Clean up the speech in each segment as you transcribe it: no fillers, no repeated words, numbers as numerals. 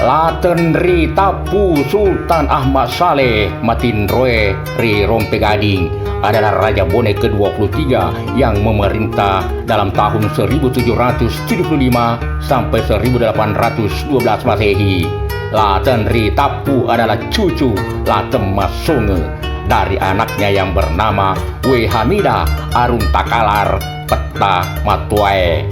Laten ri Tapu Sultan Ahmad Saleh Matinroe ri Rompe Gading adalah Raja Bone ke-23 yang memerintah dalam tahun 1775 sampai 1812 Masehi. Laten ri Tapu adalah cucu Laten Masonge dari anaknya yang bernama We Hamida Arun Takalar Peta Matuae.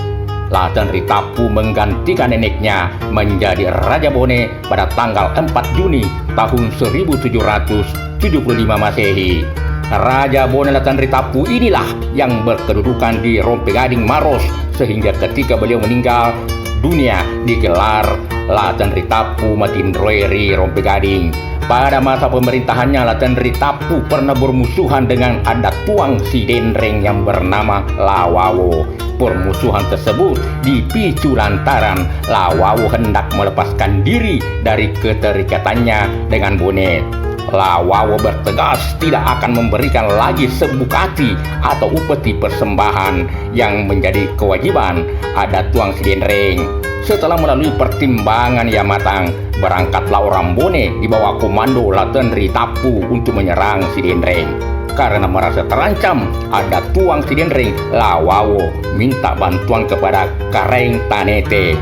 Laten ri Tapu menggantikan neneknya menjadi Raja Bone pada tanggal 4 Juni tahun 1775 Masehi. Raja Bone Laten ri Tapu inilah yang berkedudukan di Rompe Gading Maros sehingga ketika beliau meninggal dunia digelar Laten ri Tapu Matinroe ri Rompe Gading. Pada masa pemerintahannya, Laten ri Tapu pernah bermusuhan dengan adat tuang Sidendreng yang bernama Lawawo. Permusuhan tersebut dipicu lantaran Lawawo hendak melepaskan diri dari keterikatannya dengan Bone. Lawawo bertegas tidak akan memberikan lagi sebukati atau upeti persembahan yang menjadi kewajiban adat tuang Sidendreng. Setelah melalui pertimbangan yang matang, berangkatlah orang Bone di bawah komando Laten ri Tapu untuk menyerang Sidendreng. Karena merasa terancam adat tuang Sidendreng, Lawawo minta bantuan kepada Kareng Tanete.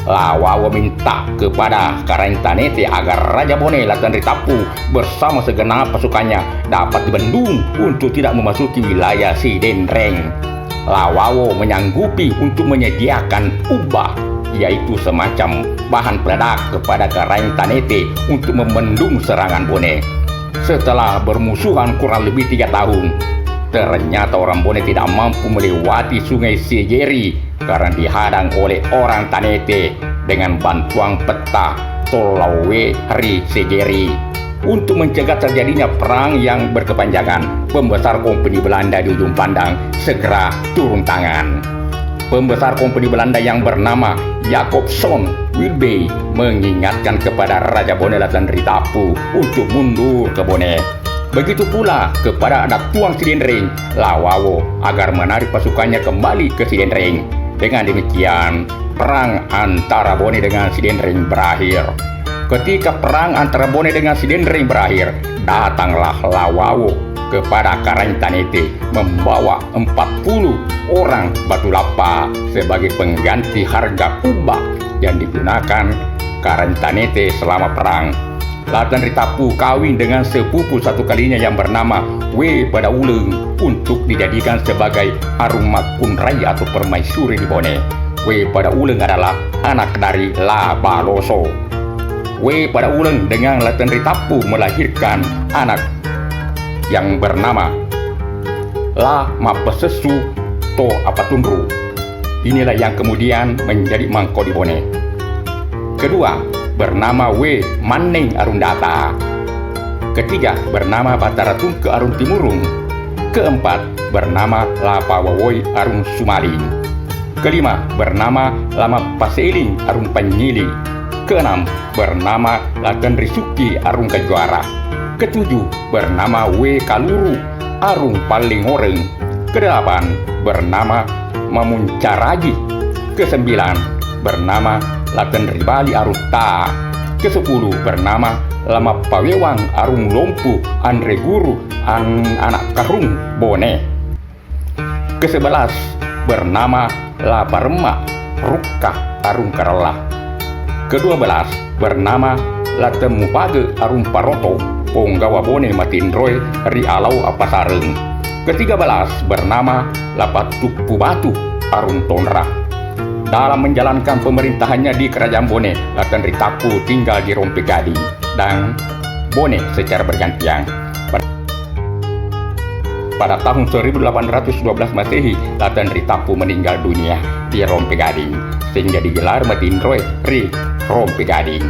Lawawo minta kepada Kareng Tanete agar Raja Bone Laten ri Tapu bersama segenap pasukannya dapat dibendung untuk tidak memasuki wilayah Sidendreng. Lawawo menyanggupi untuk menyediakan ubah, yaitu semacam bahan peledak kepada Kareng Tanete untuk membendung serangan Bone. Setelah bermusuhan kurang lebih 3 tahun, ternyata orang Bone tidak mampu melewati sungai Segeri karena dihadang oleh orang Tanete dengan bantuan peta Tolawe ri Segeri. Untuk mencegah terjadinya perang yang berkepanjangan, pembesar kompeni Belanda di ujung pandang segera turun tangan. Pembesar kompeni Belanda yang bernama Jacobson Wilbey mengingatkan kepada Raja Bone Laten ri Tapu untuk mundur ke Bone. Begitu pula kepada adat tuang Sidendreng, Lawawo agar menarik pasukannya kembali ke Sidendreng. Dengan demikian, perang antara Bone dengan Sidendreng berakhir. Ketika perang antara Bone dengan Sidendreng berakhir, datanglah Lawawo kepada Kareng Tanete membawa 40 orang batu lapa sebagai pengganti harga ubah yang digunakan Kareng Tanete selama perang. Laten ri Tapu kawin dengan sepupu satu kalinya yang bernama We Pada Uleng untuk dijadikan sebagai Arung Makun Raya atau permaisuri di Bone. We Pada Uleng adalah anak dari La Baloso. We Pada Uleng dengan Laten ri Tapu melahirkan anak yang bernama La Mapesesu To Apatundru. Inilah yang kemudian menjadi mangko di Bone. Kedua, bernama We Maneng Arundata. Ketiga, bernama Bataratung ke Arun Timurung. Keempat, bernama Lapa Wawoi Arun Sumaling. Kelima, bernama Lama Paseling Arun Panyili. Keenam, bernama Laten ri Suki Arun Kajuara. Ketujuh, bernama We Kaluru Arung Palingoreng. Kedelapan, bernama Mamuncaragi. Kesembilan, bernama Laten ri Bali Aruta. Kesepuluh, bernama Lama Pawewang Arung Lompu Andre Guru Anak Karung Bone. Kesebelas, bernama Laparema Rukka Arung Karala. Kedua belas, bernama Laten Mupage Arung Paroto Ponggawa Bone Matinroe ri Alau Apasareng. Ketiga belas, bernama Lapatupu Batu Arung Tonra. Dalam menjalankan pemerintahannya di Kerajaan Bone, Laten ri Tapu tinggal di Rompe Gading dan Bone secara bergantian. Pada tahun 1812 Masehi, Laten ri Tapu meninggal dunia di Rompe Gading sehingga digelar Matinroe ri Rompe Gading.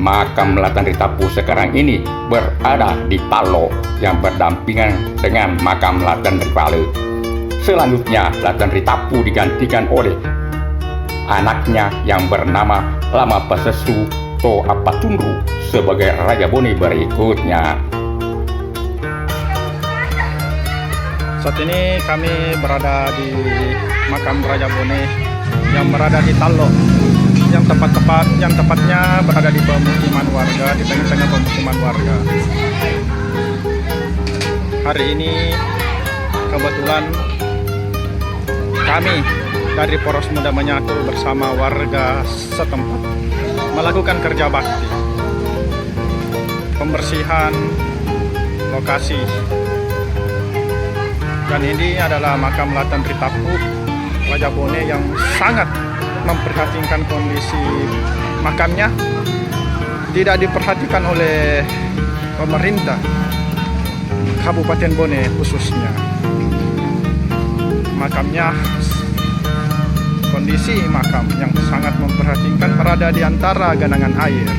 Makam Laten ri Tapu sekarang ini berada di Talo yang berdampingan dengan makam Laten ri Pale. Selanjutnya, Laten ri Tapu digantikan oleh anaknya yang bernama Lama Pasesu To Apatundru sebagai Raja Bone berikutnya. Saat ini kami berada di makam Raja Bone yang berada di Talo, yang tepat yang tepatnya berada di pemukiman warga, di tengah-tengah pemukiman warga. Hari ini kebetulan kami dari Poros Muda Menyatu bersama warga setempat melakukan kerja bakti, pembersihan lokasi. Dan ini adalah makam Latan Ritapu Raja Bone yang sangat memperhatikan kondisi makamnya. Tidak diperhatikan oleh pemerintah Kabupaten Bone khususnya. Makamnya, kondisi makam yang sangat memperhatikan, berada di antara genangan air.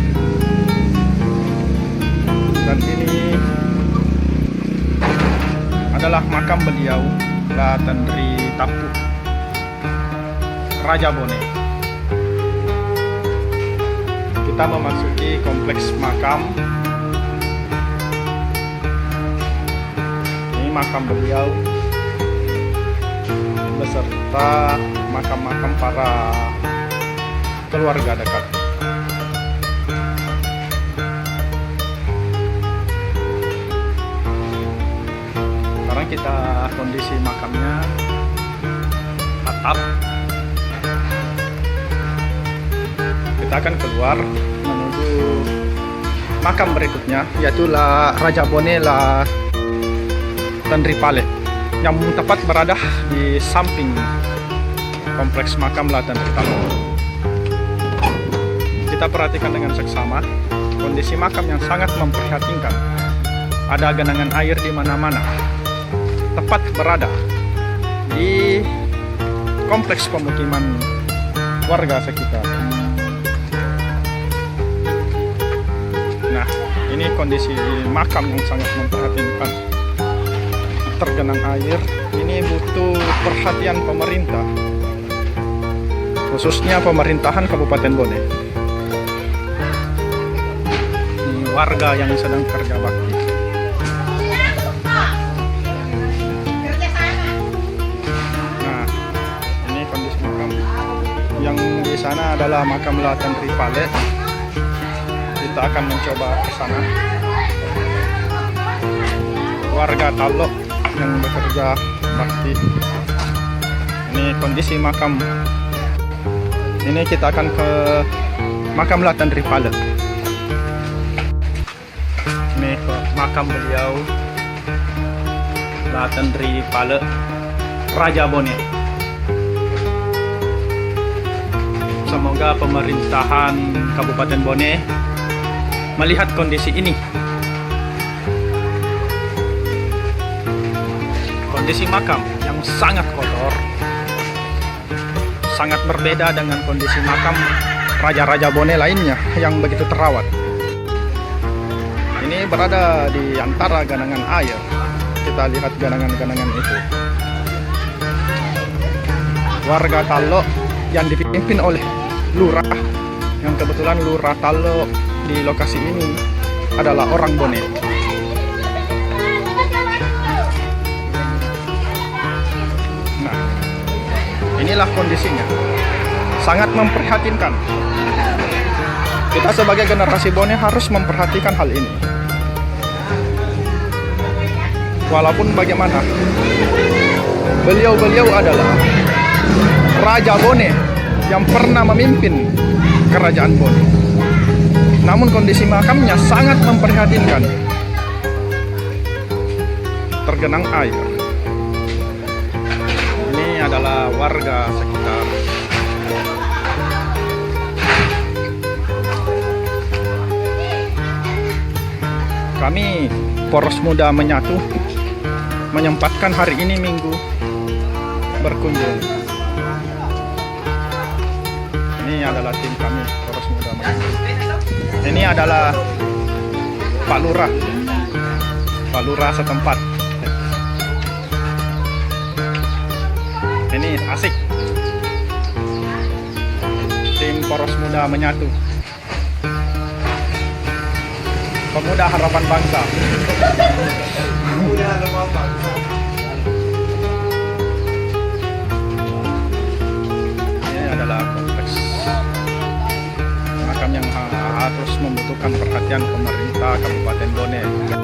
Dan ini adalah makam beliau, Latan Ritapu Raja Bone. Kita memasuki kompleks makam. Ini makam beliau beserta makam-makam para keluarga dekat. Sekarang kita kondisi makamnya, atap. Kita akan keluar menuju makam berikutnya, yaitu Raja Bone Latan Ripale, yang tepat berada di samping kompleks makam Latan Ritapu. Kita perhatikan dengan seksama kondisi makam yang sangat memprihatinkan. Ada genangan air di mana-mana, tepat berada di kompleks pemukiman warga sekitar. Nah, ini kondisi makam yang sangat memprihatinkan. Tergenang air, ini butuh perhatian pemerintah, khususnya pemerintahan Kabupaten Bone. Ini warga yang sedang kerja bakti. Nah, ini kondisi makam. Yang di sana adalah makam Latan Ripale. Kita akan mencoba ke sana. Warga Talok yang bekerja bakti. Ini kondisi makam. Ini kita akan ke makam Latan Ripale. Ini makam beliau, Latan Ripale Raja Bone. Semoga pemerintahan Kabupaten Bone melihat kondisi ini. Kondisi makam yang sangat kotor, sangat berbeda dengan kondisi makam raja-raja Bone lainnya yang begitu terawat. Ini berada di antara genangan air. Kita lihat genangan-genangan itu. Warga Talok yang dipimpin oleh lurah, yang kebetulan lurah Talok di lokasi ini adalah orang Bone. Nah, inilah kondisinya. Sangat memprihatinkan. Kita sebagai generasi Bone harus memperhatikan hal ini. Walaupun bagaimana, beliau adalah Raja Bone yang pernah memimpin kerajaan Bone. Namun kondisi makamnya sangat memprihatinkan. Tergenang air. Ini adalah warga sekitar. Kami Poros Muda Menyatu menyempatkan hari ini Minggu berkunjung. Ini adalah tim kami Poros Muda Menyatu. Ini adalah Pak Lurah setempat. Ini asik. Tim Poros Muda Menyatu. Pemuda Harapan Bangsa. Pemuda Harapan Bangsa. Ini adalah kompleks makam yang harus membutuhkan perhatian pemerintah Kabupaten Bone.